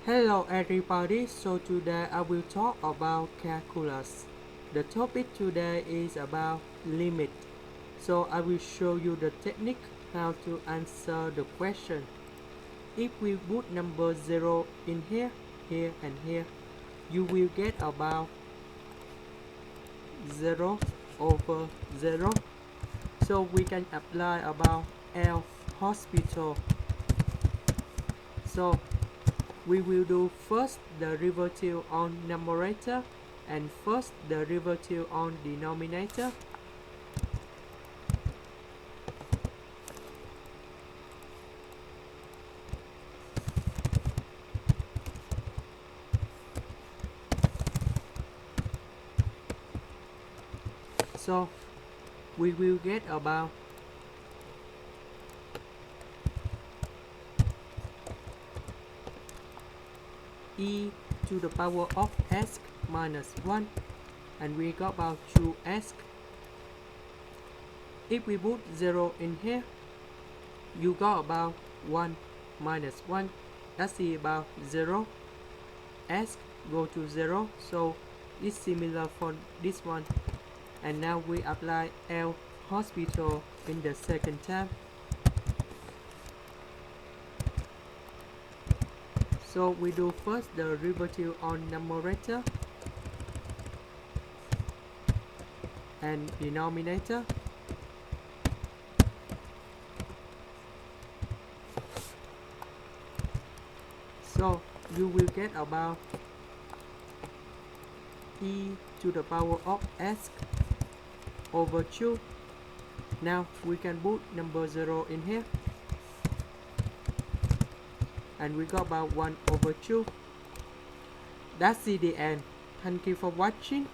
Hello everybody, so today I will talk about calculus. The topic today is about limit. So I will show you the technique how to answer the question. If we put number 0 in here, here and here, you will get about 0 over 0. So we can apply about LHospital. So we will do first the derivative on numerator and first the derivative on denominator. So we will get about e to the power of s minus 1, and we got about 2s. If we put 0 in here, you got about 1 minus 1, that's about 0. S go to 0, so it's similar for this one. And now we apply LHospital in the second term. So we do first the derivative on numerator and denominator. So you will get about e to the power of s over 2. Now we can put number 0 in here, and we got about 1 over 2. That's the end. Thank you for watching.